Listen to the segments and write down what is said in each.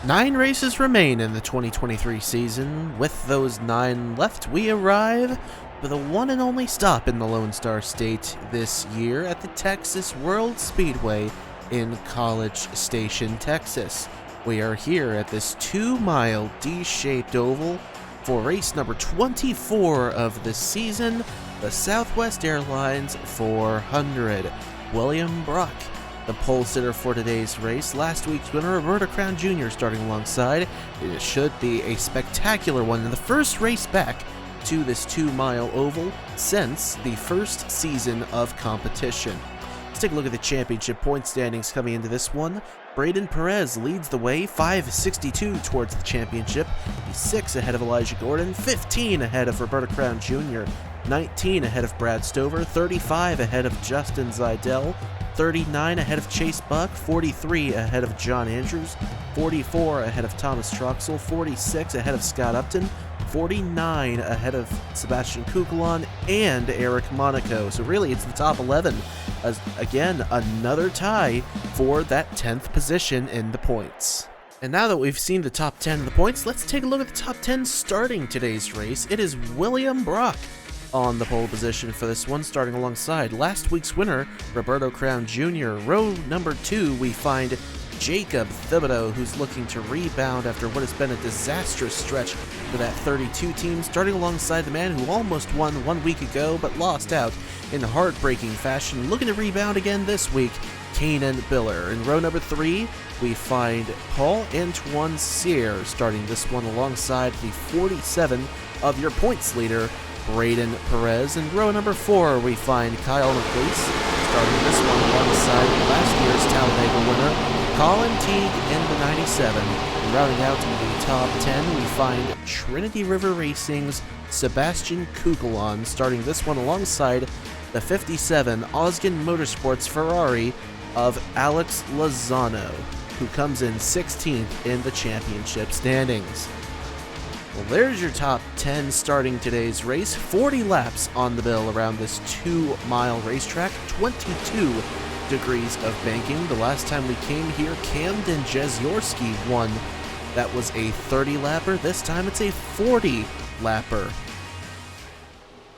9 races remain in the 2023 season. With those 9 left, we arrive with a one and only stop in the Lone Star State this year at the Texas World Speedway in College Station, Texas. We are here at this 2-mile D-shaped oval for race number 24 of the season, the Southwest Airlines 400. William Brock, the pole sitter for today's race. Last week's winner, Roberto Crown Jr., starting alongside. It should be a spectacular one in the first race back to this 2-mile oval since the first season of competition. Let's take a look at the championship point standings coming into this one. Braden Perez leads the way, 5:62 towards the championship. He's 6 ahead of Elijah Gordon, 15 ahead of Roberto Crown Jr., 19 ahead of Brad Stover, 35 ahead of Justin Zidell, 39 ahead of Chase Buck, 43 ahead of John Andrews, 44 ahead of Thomas Troxel, 46 ahead of Scott Upton, 49 ahead of Sebastian Kukulon and Eric Monaco. So really it's the top 11. Again, another tie for that 10th position in the points. And now that we've seen the top 10 of the points, let's take a look at the top 10 starting today's race. It is William Brock on the pole position for this one, starting alongside last week's winner, Roberto Crown Jr. Row number 2, we find Jacob Thibodeau, who's looking to rebound after what has been a disastrous stretch for that 32 team, starting alongside the man who almost won 1 week ago but lost out in heartbreaking fashion, looking to rebound again this week, Kanan Biller. In row number 3, we find Paul-Antoine Cyr, starting this one alongside the 47 of your points leader, Braden Perez. In row number 4, we find Kyle McLeese, starting this one alongside last year's Talladega winner, Colin Teague in the 97. And rounding out the top 10, we find Trinity River Racing's Sebastian Kukulon, starting this one alongside the 57 Osgen Motorsports Ferrari of Alex Lozano, who comes in 16th in the championship standings. Well, there's your top 10 starting today's race. 40 laps on the bill around this 2-mile racetrack, 22 degrees of banking. The last time we came here, Camden Jeziorski won. That was a 30-lapper. This time it's a 40-lapper.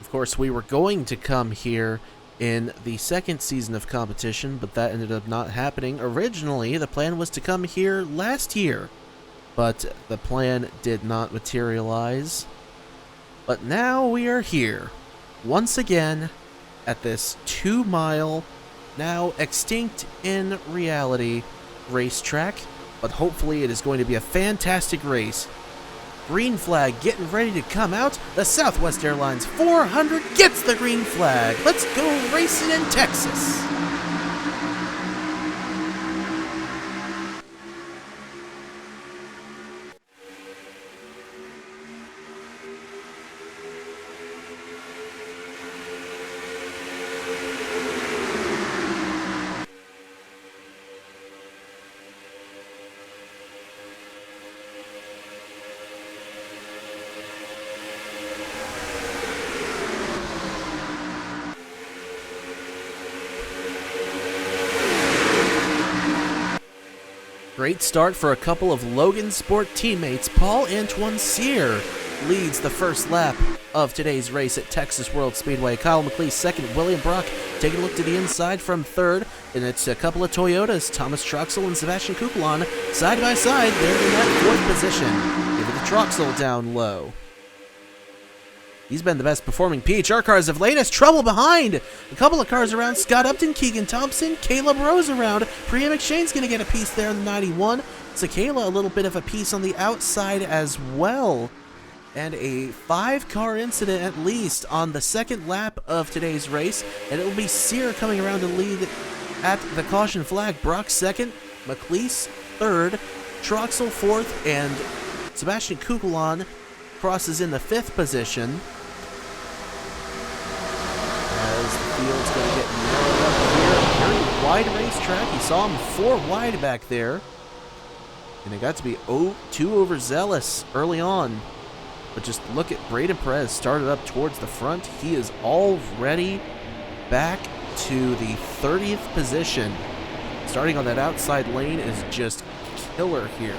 Of course, we were going to come here in the second season of competition, but that ended up not happening. Originally, the plan was to come here last year, but the plan did not materialize. But now we are here, once again, at this 2-mile, now extinct in reality, racetrack. But hopefully it is going to be a fantastic race. Green flag getting ready to come out. The Southwest Airlines 400 gets the green flag. Let's go racing in Texas. Great start for a couple of Logan Sport teammates. Paul-Antoine Cyr leads the first lap of today's race at Texas World Speedway. Kyle McLeese second. William Brock taking a look to the inside from third. And it's a couple of Toyotas, Thomas Troxel and Sebastian Kukulon, side by side. They're in that 4th position. Give it to Troxel down low. He's been the best performing PHR cars of late. Has trouble behind. A couple of cars around. Scott Upton, Keegan Thompson, Caleb Rose around. Priya McShane's going to get a piece there in the 91. Sakayla a little bit of a piece on the outside as well. And a 5-car incident at least on the second lap of today's race. And it will be Cyr coming around to lead at the caution flag. Brock second, McLeese third, Troxel fourth, and Sebastian Kukulon crosses in the 5th position. As the field's going to get narrowed up here. Very wide racetrack. You saw him 4 wide back there. And it got to be too overzealous early on. But just look at Braden Perez started up towards the front. He is already back to the 30th position. Starting on that outside lane is just killer here.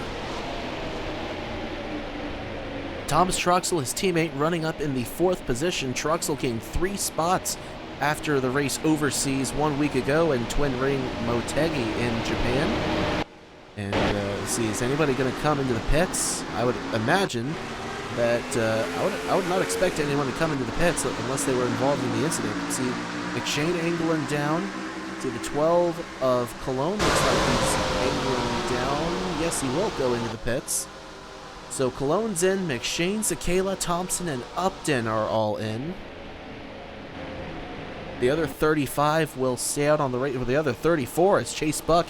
Thomas Troxel, his teammate, running up in the 4th position. Troxel gained 3 spots after the race overseas 1 week ago in Twin Ring Motegi in Japan. And let's see, is anybody going to come into the pits? I would imagine that I would not expect anyone to come into the pits unless they were involved in the incident. See, McShane angling down. See, the 12 of Cologne looks like he's angling down. Yes, he will go into the pits. So Cologne's in, McShane, Sakala, Thompson, and Upton are all in. The other 35 will stay out on the race. Well, the other 34, as Chase Buck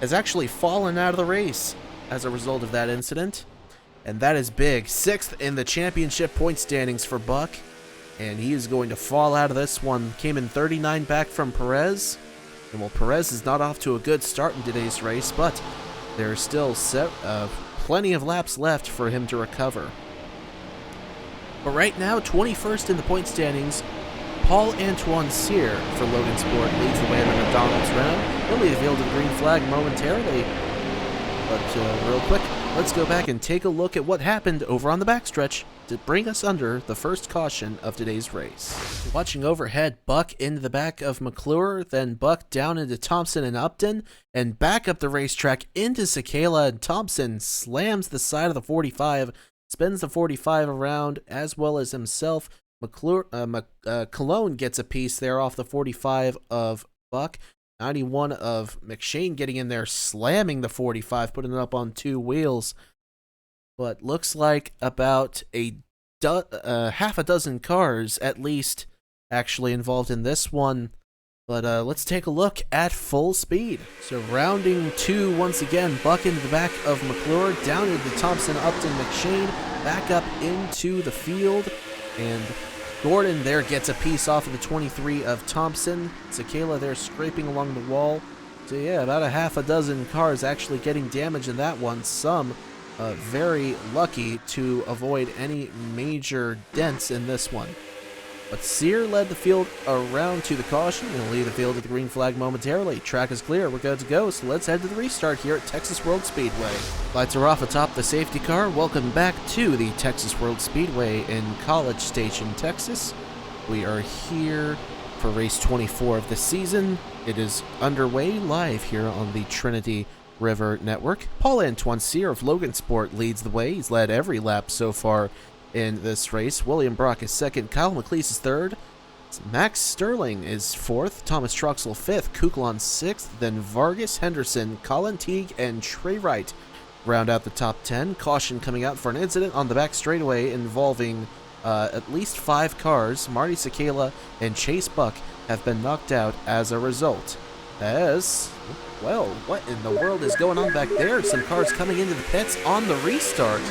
has actually fallen out of the race as a result of that incident. And that is big. 6th in the championship point standings for Buck. And he is going to fall out of this one. Came in 39 back from Perez. And well, Perez is not off to a good start in today's race, but there are still plenty of laps left for him to recover. But right now, 21st in the point standings, Paul-Antoine Cyr for Logan Sport leads the way in the McDonald's round. He'll lead the field to the green flag momentarily. But real quick, let's go back and take a look at what happened over on the backstretch to bring us under the first caution of today's race. Watching overhead, Buck into the back of McClure, then Buck down into Thompson and Upton, and back up the racetrack into Sakala, and Thompson slams the side of the 45, spins the 45 around, as well as himself. Cologne gets a piece there off the 45 of Buck. 91 of McShane getting in there, slamming the 45, putting it up on 2 wheels. But looks like about half a dozen cars, at least, actually involved in this one. But let's take a look at full speed. So rounding 2 once again, Buck into the back of McClure, down into Thompson, Upton, McShane, back up into the field, and Gordon there gets a piece off of the 23 of Thompson. Sakala there scraping along the wall. So yeah, about a half a dozen cars actually getting damage in that one. Some very lucky to avoid any major dents in this one. But Cyr led the field around to the caution and will lead the field to the green flag momentarily. Track is clear, we're good to go, so let's head to the restart here at Texas World Speedway. Lights are off atop the safety car. Welcome back to the Texas World Speedway in College Station, Texas. We are here for race 24 of the season. It is underway live here on the Trinity River Network. Paul-Antoine Cyr of Logan Sport leads the way. He's led every lap so far in this race. William Brock is 2nd, Kyle McLeese is 3rd, Max Sterling is 4th, Thomas Troxel 5th, Kuklon 6th, then Vargas, Henderson, Colin Teague, and Trey Wright round out the top 10. Caution coming out for an incident on the back straightaway involving at least 5 cars. Marty Sakala and Chase Buck have been knocked out as a result. As, well, what in the world is going on back there? Some cars coming into the pits on the restart.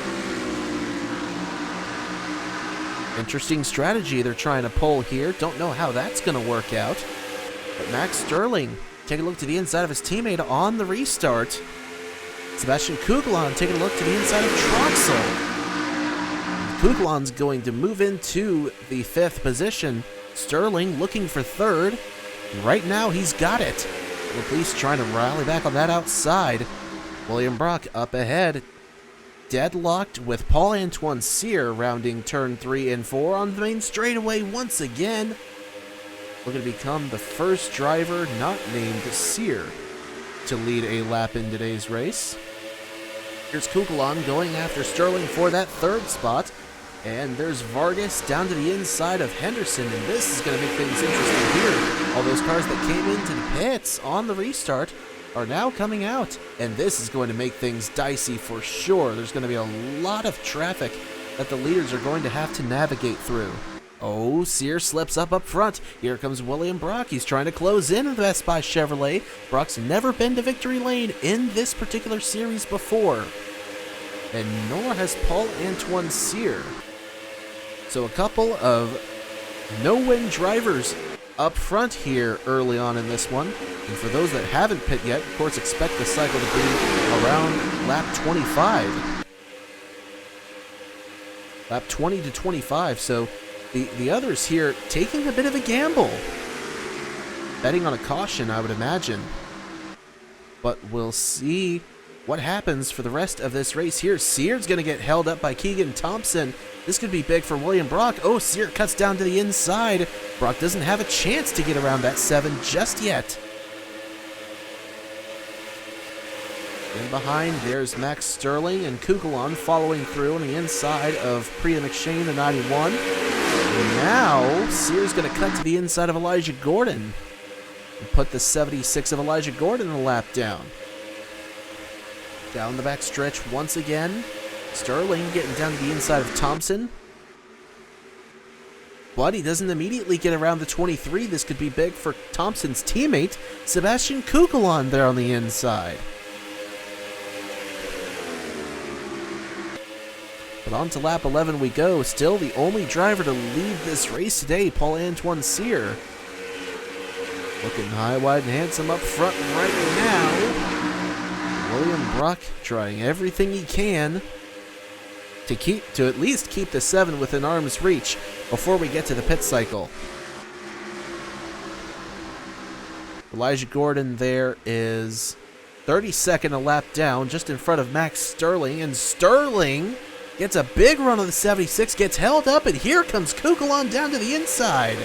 Interesting strategy they're trying to pull here. Don't know how that's going to work out. But Max Sterling taking a look to the inside of his teammate on the restart. Sebastian Kuklon taking a look to the inside of Troxel. Kuklon's going to move into the 5th position. Sterling looking for 3rd. Right now he's got it. McLeese trying to rally back on that outside. William Brock up ahead. Deadlocked with Paul-Antoine Cyr rounding turn 3 and 4 on the main straightaway once again. Looking to become the first driver not named Cyr to lead a lap in today's race. Here's Kuklon going after Sterling for that 3rd spot. And there's Vargas down to the inside of Henderson, and this is going to make things interesting here. All those cars that came into the pits on the restart are now coming out, and this is going to make things dicey for sure. There's going to be a lot of traffic that the leaders are going to have to navigate through. Oh, Cyr slips up front. Here comes William Brock. He's trying to close in the Best Buy Chevrolet. Brock's never been to victory lane in this particular series before, and nor has Paul-Antoine Cyr. So a couple of no-win drivers up front here early on in this one. And for those that haven't pit yet, of course, expect the cycle to be around lap 25. Lap 20 to 25. So the others here taking a bit of a gamble. Betting on a caution, I would imagine. But we'll see what happens for the rest of this race here. Sear's going to get held up by Keegan Thompson. This could be big for William Brock. Oh, Sear cuts down to the inside. Brock doesn't have a chance to get around that 7 just yet. And behind, there's Max Sterling and Kukulon following through on the inside of Priya McShane, the 91. And now, Sear's going to cut to the inside of Elijah Gordon and put the 76 of Elijah Gordon a lap down. Down the back stretch once again. Sterling getting down to the inside of Thompson. But he doesn't immediately get around the 23. This could be big for Thompson's teammate, Sebastian Kukulon, there on the inside. But on to lap 11 we go. Still the only driver to lead this race today, Paul-Antoine Sear. Looking high, wide, and handsome up front right now. William Brock trying everything he can to at least keep the 7 within arm's reach before we get to the pit cycle. Elijah Gordon there is 32nd a lap down, just in front of Max Sterling, and Sterling gets a big run on the 76, gets held up, and here comes Kukulon down to the inside.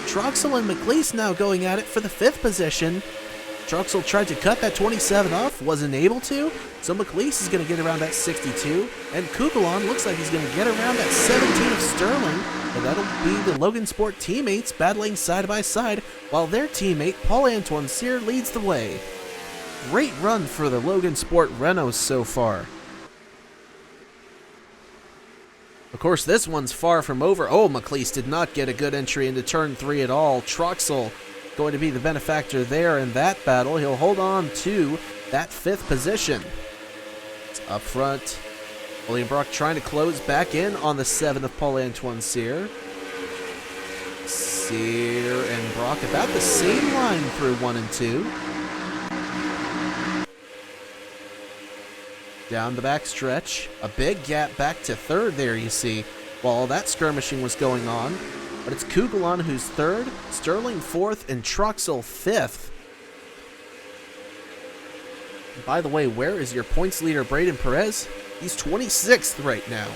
Troxel and McLeese now going at it for the 5th position. Troxel tried to cut that 27 off, wasn't able to, so McLeese is going to get around that 62, and Kukulon looks like he's going to get around that 17 of Sterling, and that'll be the Logan Sport teammates battling side by side, while their teammate Paul-Antoine Sear leads the way. Great run for the Logan Sport Renaults so far. Of course, this one's far from over. Oh, McLeese did not get a good entry into turn 3 at all. Troxel going to be the benefactor there in that battle. He'll hold on to that 5th position. It's up front. William Brock trying to close back in on the 7 of Paul-Antoine Sear. Sear and Brock about the same line through 1 and 2. Down the back stretch, a big gap back to 3rd there, you see, while all that skirmishing was going on. But it's Kukulon who's 3rd, Sterling 4th, and Troxel 5th. And by the way, where is your points leader, Braden Perez? He's 26th right now.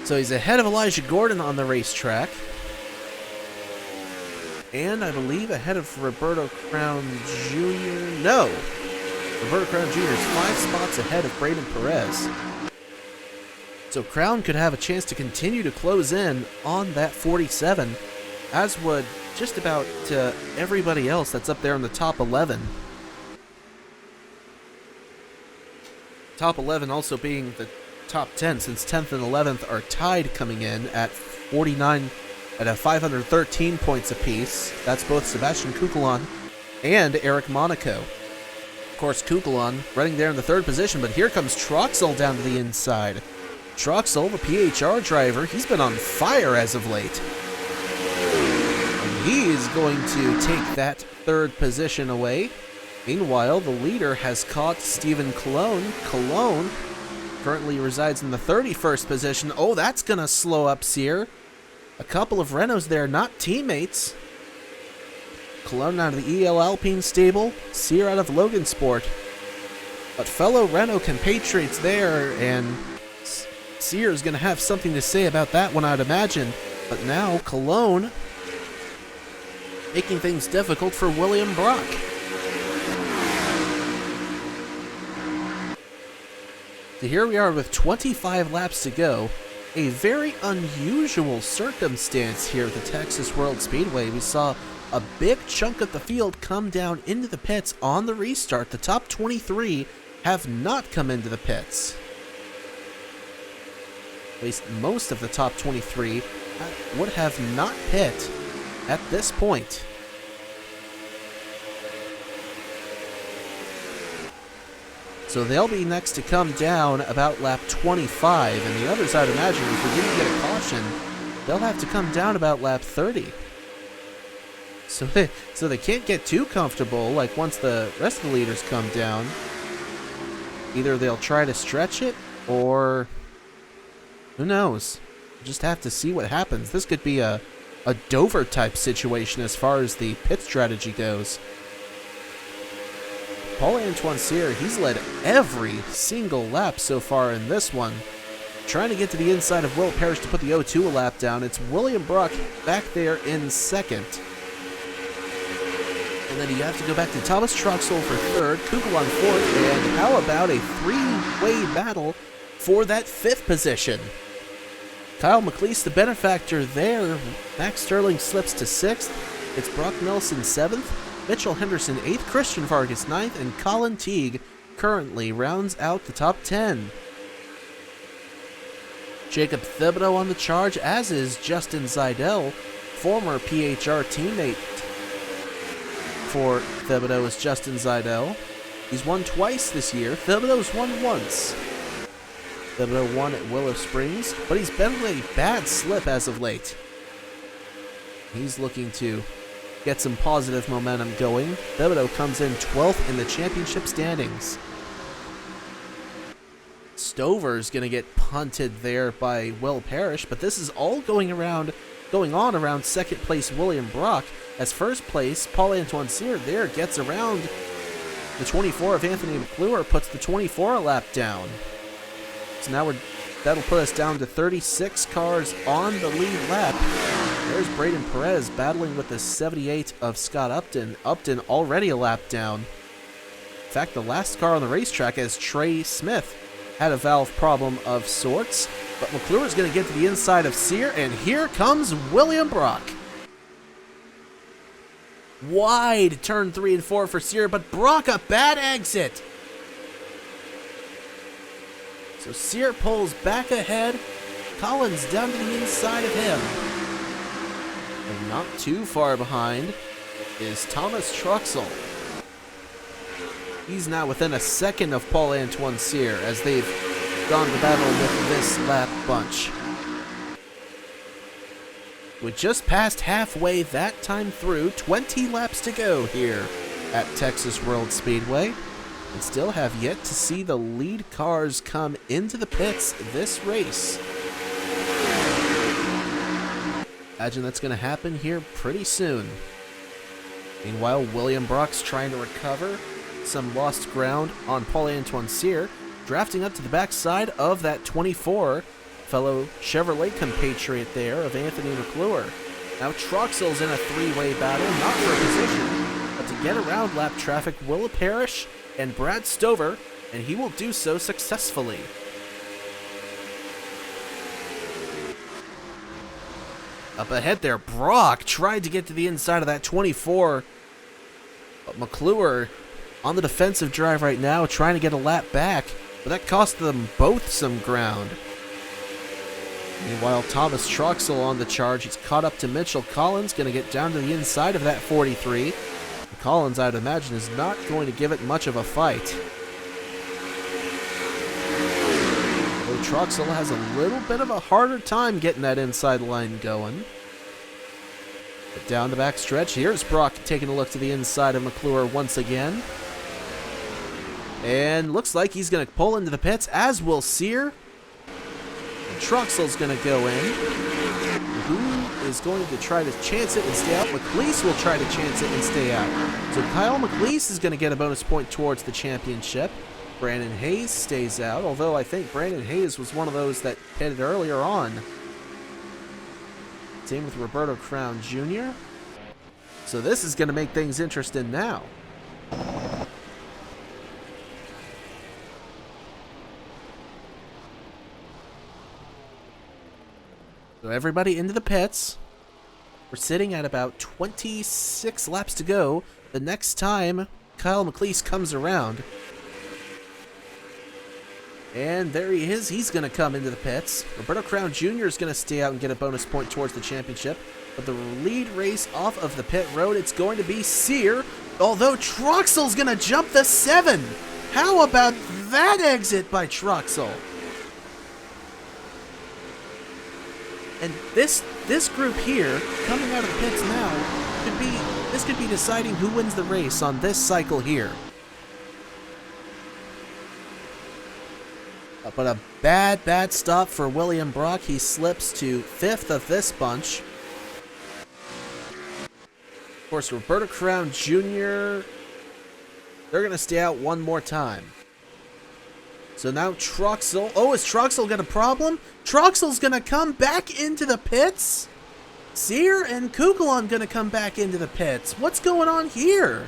So he's ahead of Elijah Gordon on the racetrack. And I believe ahead of Roberto Crown Jr. No! Roberto Crown Jr. is 5 spots ahead of Braden Perez. So Crown could have a chance to continue to close in on that 47, as would just about everybody else that's up there in the top 11. Top 11 also being the top 10, since 10th and 11th are tied coming in at 49 at 513 points apiece. That's both Sebastian Kukulon and Eric Monaco. Of course, Kukulon running there in the 3rd position, but here comes Troxel down to the inside. Troxel, the PHR driver, he's been on fire as of late. And he is going to take that 3rd position away. Meanwhile, the leader has caught Stephen Colon. Colon currently resides in the 31st position. Oh, that's going to slow up Sear. A couple of Renaults there, not teammates. Cologne out of the EL Alpine stable, Sear out of Logan Sport. But fellow Renault compatriots there, and Sear is going to have something to say about that one, I'd imagine. But now, Cologne making things difficult for William Brock. So here we are with 25 laps to go. A very unusual circumstance here at the Texas World Speedway. We saw a big chunk of the field come down into the pits on the restart. The top 23 have not come into the pits. At least most of the top 23 would have not pit at this point. So they'll be next to come down about lap 25, and the others, I'd imagine, if we didn't get a caution, they'll have to come down about lap 30. So they can't get too comfortable, like once the rest of the leaders come down. Either they'll try to stretch it, or who knows? We'll just have to see what happens. This could be a Dover-type situation as far as the pit strategy goes. Paul-Antoine Cyr, he's led every single lap so far in this one. Trying to get to the inside of Will Parrish to put the 0-2 lap down. It's William Brock back there in second. And then you have to go back to Thomas Troxel for third, Kugel on fourth, and how about a three-way battle for that fifth position? Kyle McLeese, the benefactor there. Max Sterling slips to sixth. It's Brock Nelson seventh, Mitchell Henderson eighth, Christian Vargas ninth, and Colin Teague currently rounds out the top 10. Jacob Thibodeau on the charge, as is Justin Zeidel, former PHR teammate for Thibodeau is Justin Zeidel. He's won twice this year. Thibodeau's won once. Thibodeau won at Willow Springs, but he's been on a bad slip as of late. He's looking to get some positive momentum going. Thibodeau comes in 12th in the championship standings. Stover's going to get punted there by Will Parrish, but this is all going on around second place William Brock, as first place Paul-Antoine Cyr there gets around the 24 of Anthony McClure, puts the 24 lap down. So now that'll put us down to 36 cars on the lead lap. There's Braden Perez battling with the 78 of Scott Upton. Upton already a lap down. In fact, the last car on the racetrack, as Trey Smith had a valve problem of sorts, but McClure is going to get to the inside of Cyr, and here comes William Brock. Wide turn 3 and 4 for Cyr, but Brock a bad exit. So Cyr pulls back ahead. Collins down to the inside of him. And not too far behind is Thomas Truxell. He's now within a second of Paul-Antoine Cyr as they've gone to battle with this lap bunch. We just passed halfway that time through, 20 laps to go here at Texas World Speedway, and still have yet to see the lead cars come into the pits this race. Imagine that's going to happen here pretty soon. Meanwhile, William Brock's trying to recover some lost ground on Paul-Antoine Cyr, drafting up to the backside of that 24, fellow Chevrolet compatriot there of Anthony McClure. Now Troxell's in a three-way battle, not for a position, but to get around lap traffic, Will Parrish and Brad Stover, and he will do so successfully. Up ahead there, Brock tried to get to the inside of that 24, but McClure on the defensive drive right now, trying to get a lap back, but that cost them both some ground. Meanwhile, Thomas Troxell on the charge. He's caught up to Mitchell Collins, going to get down to the inside of that 43. Collins, I'd imagine, is not going to give it much of a fight. Though Troxell has a little bit of a harder time getting that inside line going. But down the back stretch, here's Brock taking a look to the inside of McClure once again. And looks like he's going to pull into the pits, as will Cyr. And Troxell's going to go in. Who is going to try to chance it and stay out? McLeese will try to chance it and stay out. So Kyle McLeese is going to get a bonus point towards the championship. Brandon Hayes stays out, although I think Brandon Hayes was one of those that pitted earlier on. Same with Roberto Crown Jr. So this is going to make things interesting now. So everybody into the pits. We're sitting at about 26 laps to go. The next time Kyle McLeese comes around. And there he is. He's going to come into the pits. Roberto Crown Jr. is going to stay out and get a bonus point towards the championship. But the lead race off of the pit road, it's going to be Cyr. Although Troxell's going to jump the 7. How about that exit by Troxell? And this group here, coming out of the pits now, could be deciding who wins the race on this cycle here. But a bad stop for William Brock. He slips to 5th of this bunch. Of course, Roberto Crown Jr. They're going to stay out one more time. So now Troxel. Oh, is Troxel got a problem? Troxel's going to come back into the pits? Sear and Kukulon going to come back into the pits. What's going on here?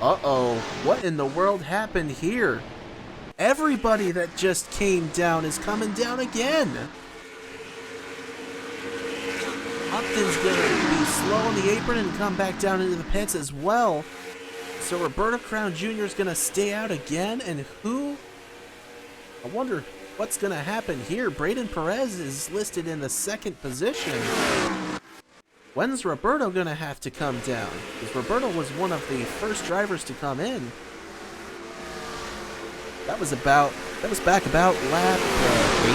Uh-oh. What in the world happened here? Everybody that just came down is coming down again. Upton's going to be slow on the apron and come back down into the pits as well. So Roberto Crown Jr. is going to stay out again. And who? I wonder what's going to happen here. Braden Perez is listed in the second position. When's Roberto going to have to come down? Because Roberto was one of the first drivers to come in. That was back about lap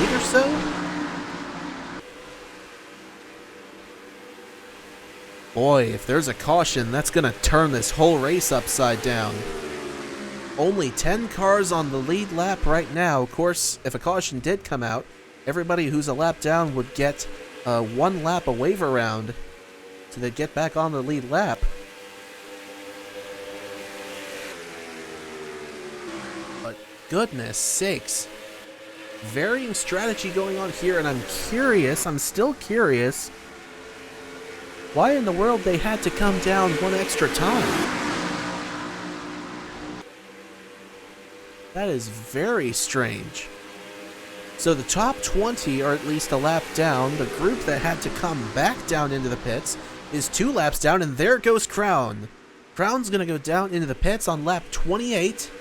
8 or so. Boy, if there's a caution, that's going to turn this whole race upside down. Only 10 cars on the lead lap right now. Of course, if a caution did come out, everybody who's a lap down would get 1 lap a waiver round, so they'd get back on the lead lap. But goodness sakes. Varying strategy going on here, and I'm still curious, why in the world they had to come down one extra time. That is very strange. So the top 20 are at least a lap down. The group that had to come back down into the pits is 2 laps down, and there goes Crown. Crown's going to go down into the pits on lap 28.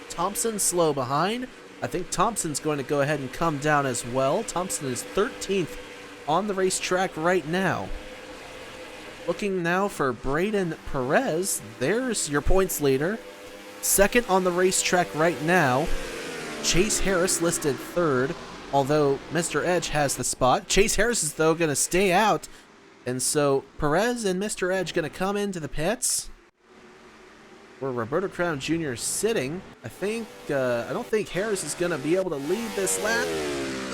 Thompson slow behind. I think Thompson's going to go ahead and come down as well. Thompson is 13th on the racetrack right now. Looking now for Braden Perez. There's your points leader. Second on the racetrack right now. Chase Harris listed 3rd, although Mr. Edge has the spot. Chase Harris is, though, going to stay out. And so Perez and Mr. Edge going to come into the pits, where Roberto Crown Jr. is sitting. I don't think Harris is going to be able to lead this lap.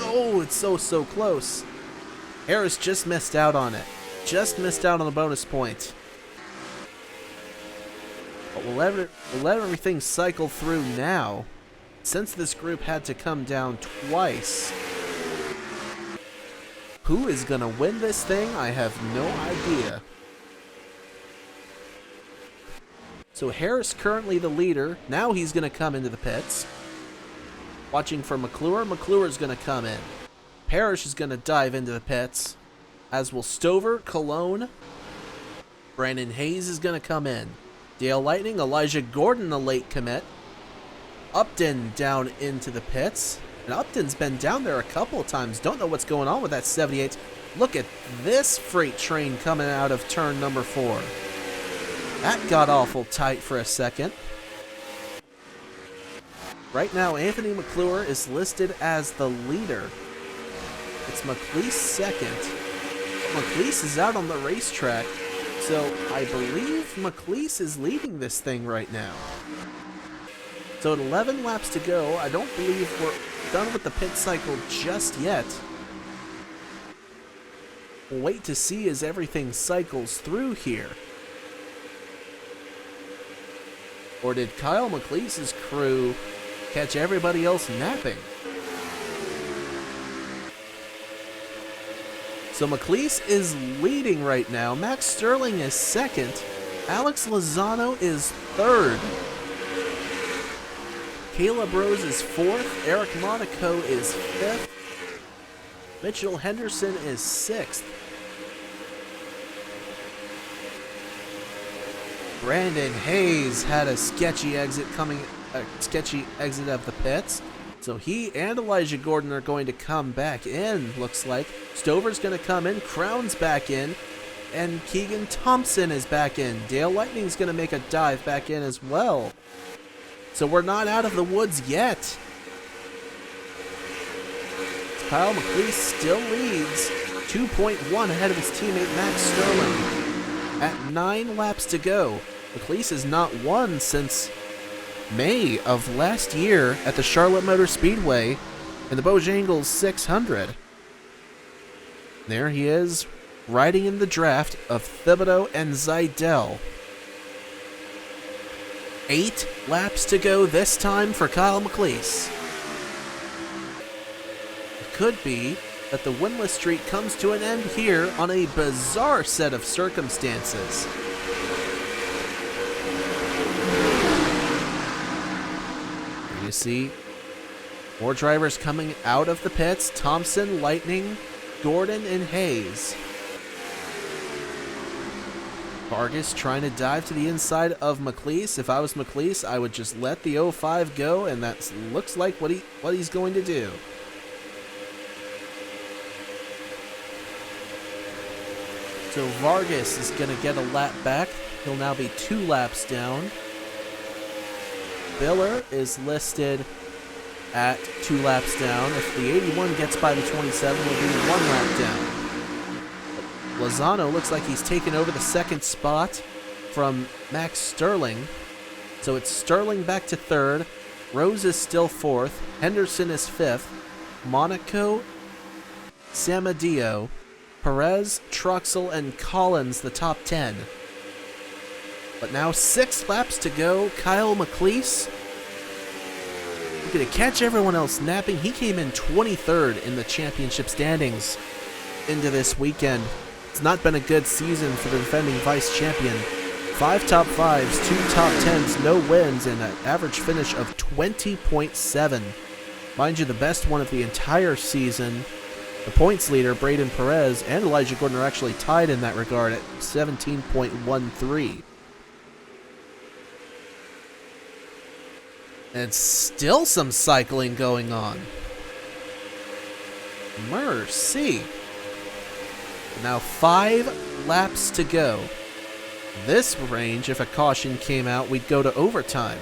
Oh, it's so close. Harris just missed out on it. Just missed out on the bonus point. But we'll let everything cycle through now, since this group had to come down twice. Who is going to win this thing? I have no idea. So Harris currently the leader. Now he's going to come into the pits. Watching for McClure. McClure's going to come in. Parrish is going to dive into the pits, as will Stover, Cologne. Brandon Hayes is going to come in. Dale Lightning, Elijah Gordon, a late commit. Upton down into the pits. And Upton's been down there a couple of times. Don't know what's going on with that 78. Look at this freight train coming out of turn number 4. That got awful tight for a second. Right now, Anthony McClure is listed as the leader. It's McLeese second. McLeese is out on the racetrack, so I believe McLeese is leading this thing right now. So at 11 laps to go, I don't believe we're done with the pit cycle just yet. We'll wait to see as everything cycles through here. Or did Kyle McLeese's crew catch everybody else napping? So McLeese is leading right now. Max Sterling is second. Alex Lozano is 3rd. Caleb Rose is 4th. Eric Monaco is 5th. Mitchell Henderson is 6th. Brandon Hayes had a sketchy exit of the pits. So he and Elijah Gordon are going to come back in, looks like. Stover's going to come in. Crown's back in. And Keegan Thompson is back in. Dale Lightning's going to make a dive back in as well. So we're not out of the woods yet. Kyle McLeese still leads 2.1 ahead of his teammate Max Sterling. At 9 laps to go, McLeese has not won since May of last year at the Charlotte Motor Speedway in the Bojangles 600. There he is, riding in the draft of Thibodeau and Zeidel. 8 laps to go this time for Kyle McLeese. It could be that the winless streak comes to an end here on a bizarre set of circumstances. Here you see more drivers coming out of the pits. Thompson, Lightning, Gordon, and Hayes. Vargas trying to dive to the inside of McLeese. If I was McLeese, I would just let the 05 go, and that looks like what he's going to do. So Vargas is going to get a lap back. He'll now be 2 laps down. Biller is listed at 2 laps down. If the 81 gets by the 27, we'll be 1 lap down. Lozano looks like he's taken over the second spot from Max Sterling. So it's Sterling back to 3rd. Rose is still 4th. Henderson is 5th. Monaco, Samadio, Perez, Truxell, and Collins the top 10. But now 6 laps to go. Kyle McLeese going to catch everyone else napping. He came in 23rd in the championship standings into this weekend. It's not been a good season for the defending vice champion. 5 top 5s, 2 top 10s, no wins, and an average finish of 20.7. Mind you, the best one of the entire season. The points leader, Braden Perez, and Elijah Gordon are actually tied in that regard at 17.13. And still some cycling going on. Mercy. Now 5 laps to go. This range, if a caution came out, we'd go to overtime.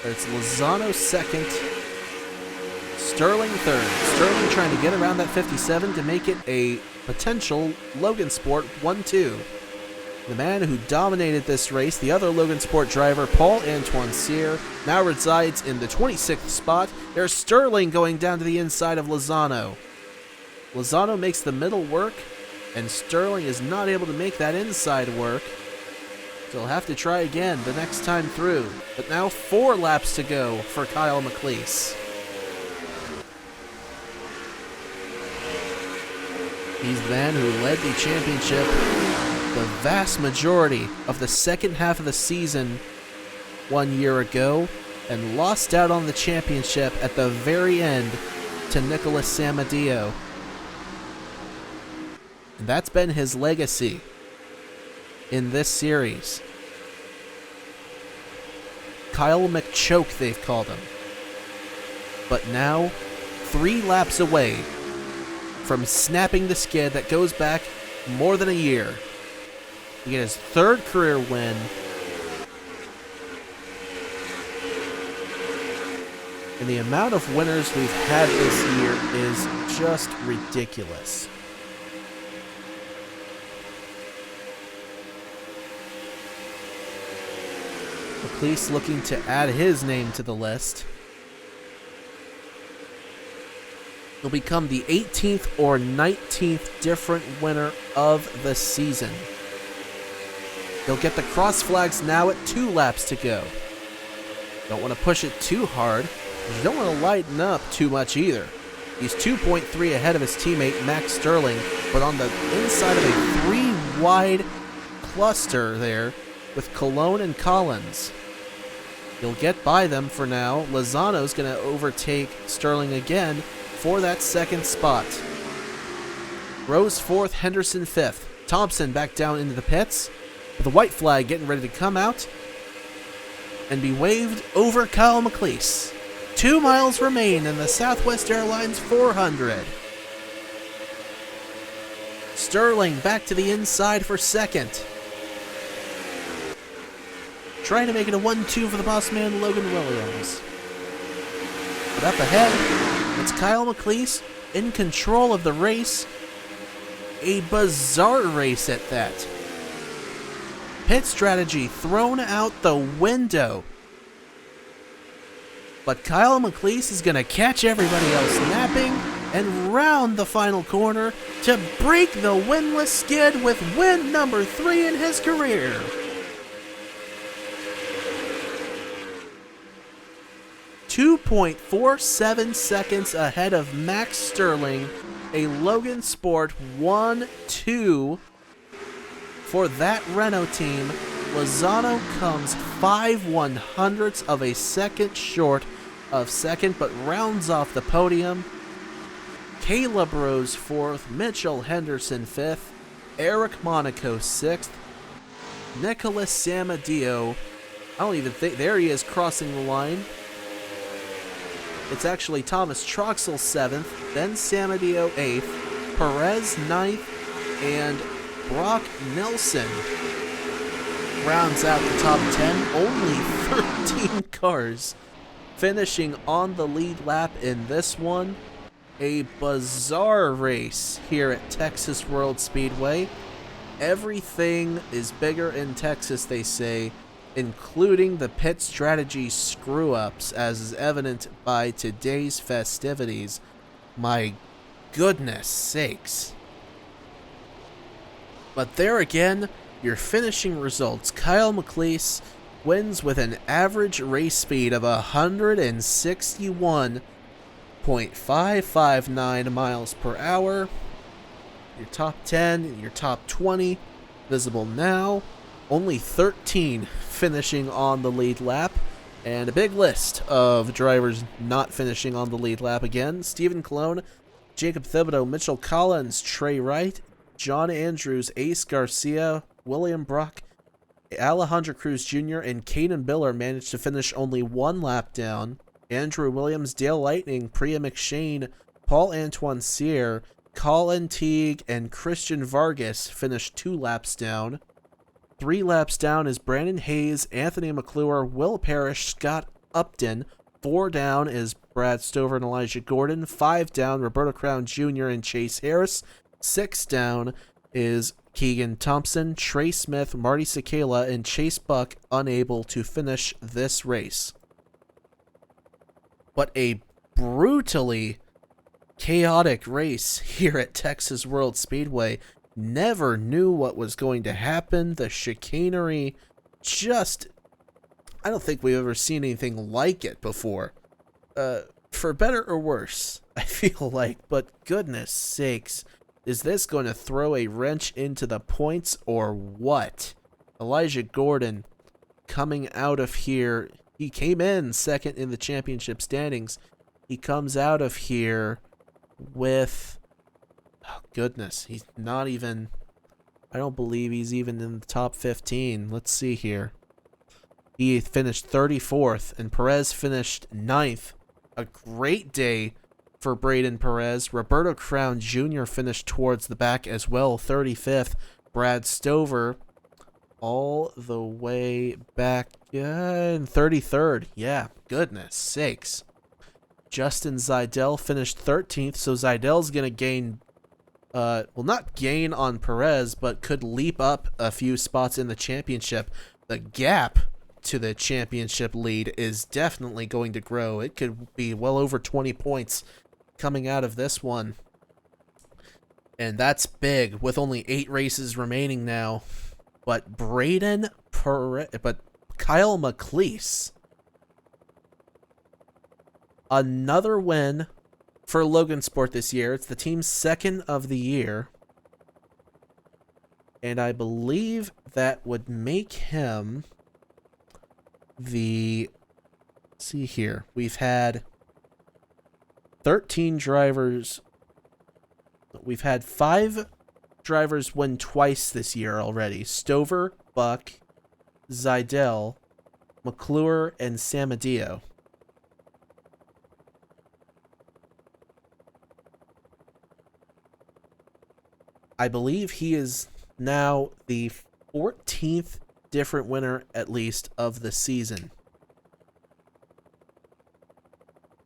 It's Lozano 2nd. Sterling 3rd. Sterling trying to get around that 57 to make it a potential Logan Sport 1-2. The man who dominated this race, the other Logan Sport driver, Paul-Antoine Cyr, now resides in the 26th spot. There's Sterling going down to the inside of Lozano. Lozano makes the middle work, and Sterling is not able to make that inside work. So he'll have to try again the next time through. But now 4 laps to go for Kyle McLeese. He's the man who led the championship the vast majority of the second half of the season 1 year ago, and lost out on the championship at the very end to Nicholas Samadio. And that's been his legacy in this series. Kyle McChoke, they've called him. But now, 3 laps away from snapping the skid that goes back more than a year. He get his 3rd career win. And the amount of winners we've had this year is just ridiculous. McLeese looking to add his name to the list. He'll become the 18th or 19th different winner of the season. He'll get the cross flags now at 2 laps to go. Don't want to push it too hard, but you don't want to lighten up too much either. He's 2.3 ahead of his teammate Max Sterling, but on the inside of a 3-wide cluster there with Cologne and Collins. He'll get by them for now. Lozano's going to overtake Sterling again for that 2nd spot. Rose 4th, Henderson 5th. Thompson back down into the pits, with a white flag getting ready to come out and be waved over Kyle McLeese. 2 miles remain in the Southwest Airlines 400. Sterling back to the inside for 2nd. Trying to make it a 1-2 for the boss man, Logan Williams. But up ahead, it's Kyle McLeese in control of the race. A bizarre race at that. Pit strategy thrown out the window. But Kyle McLeese is going to catch everybody else napping and round the final corner to break the winless skid with win number 3 in his career. .47 seconds ahead of Max Sterling, a Logan Sport 1-2 for that Renault team. Lozano comes 5/100ths of a second short of second, but rounds off the podium. Caleb Rose 4th, Mitchell Henderson 5th, Eric Monaco 6th, Nicholas Samadio, I don't even think, there he is crossing the line. It's actually Thomas Troxel 7th, then Samadio 8th, Perez 9th, and Brock Nelson rounds out the top 10. Only 13 cars finishing on the lead lap in this one. A bizarre race here at Texas World Speedway. Everything is bigger in Texas, they say, including the pit strategy screw-ups, as is evident by today's festivities. My goodness sakes. But there again, your finishing results. Kyle McLeese wins with an average race speed of 161.559 miles per hour. Your top 10, your top 20, visible now. Only 13 finishing on the lead lap, and a big list of drivers not finishing on the lead lap again. Stephen Colon, Jacob Thibodeau, Mitchell Collins, Trey Wright, John Andrews, Ace Garcia, William Brock, Alejandro Cruz Jr., and Caden Biller managed to finish only one lap down. Andrew Williams, Dale Lightning, Priya McShane, Paul Antoine Sear, Colin Teague, and Christian Vargas finished 2 laps down. 3 laps down is Brandon Hayes, Anthony McClure, Will Parrish, Scott Upton. 4 down is Brad Stover and Elijah Gordon. 5 down, Roberto Crown Jr. and Chase Harris. 6 down is Keegan Thompson, Trey Smith, Marty Sakala, and Chase Buck unable to finish this race. But a brutally chaotic race here at Texas World Speedway. Never knew what was going to happen. The chicanery, just, I don't think we've ever seen anything like it before. For better or worse, I feel like. But goodness sakes, is this going to throw a wrench into the points or what? Elijah Gordon coming out of here. He came in second in the championship standings. He comes out of here with... oh, goodness, he's not even... I don't believe he's even in the top 15. Let's see here. He finished 34th, and Perez finished 9th. A great day for Braden Perez. Roberto Crown Jr. finished towards the back as well, 35th. Brad Stover all the way back in 33rd. Yeah, goodness sakes. Justin Zidell finished 13th, so Zidell's going to gain... well, not gain on Perez, but could leap up a few spots in the championship. The gap to the championship lead is definitely going to grow. It could be well over 20 points coming out of this one. And that's big, with only 8 races remaining now. But Kyle McLeese, another win for Logan Sport this year. It's the team's 2nd of the year. And I believe that would make him the... let's see here. We've had 13 drivers. We've had 5 drivers win twice this year already. Stover, Buck, Zidell, McClure, and Samadio. I believe he is now the 14th different winner, at least, of the season.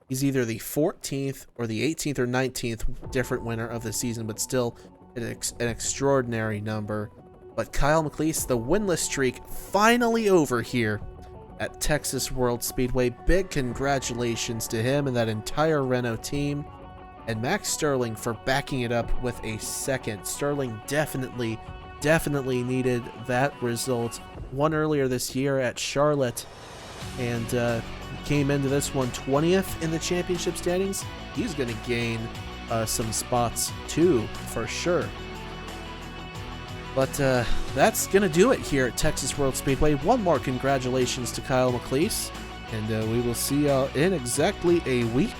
He's either the 14th or the 18th or 19th different winner of the season, but still an extraordinary number. But Kyle McLeese, the winless streak finally over here at Texas World Speedway. Big congratulations to him and that entire Renault team. and Max Sterling for backing it up with a second. Sterling definitely needed that result. Won earlier this year at Charlotte, and came into this one 20th in the championship standings. He's going to gain some spots too, for sure. But that's going to do it here at Texas World Speedway. One more congratulations to Kyle McLeese, and we will see y'all in exactly a week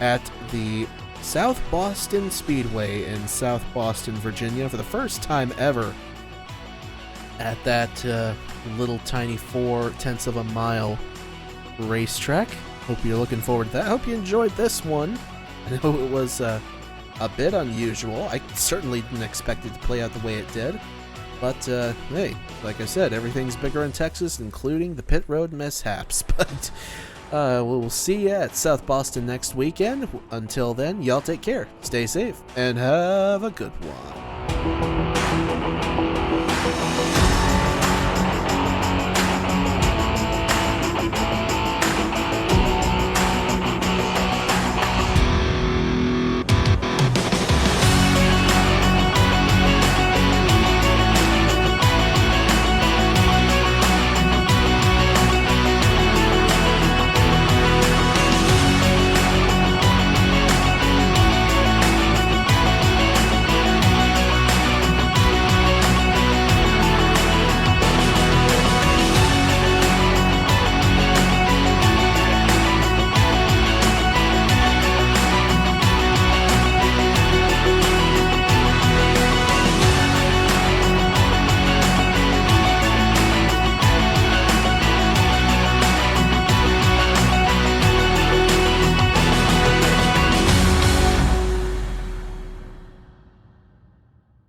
at the South Boston Speedway in South Boston, Virginia, for the first time ever at that little tiny 4/10 of a mile racetrack. Hope you're looking forward to that. Hope you enjoyed this one. I know it was a bit unusual. I certainly didn't expect it to play out the way it did. But, hey, like I said, everything's bigger in Texas, including the pit road mishaps. But we'll see you at South Boston next weekend. Until then, y'all take care, stay safe, and have a good one.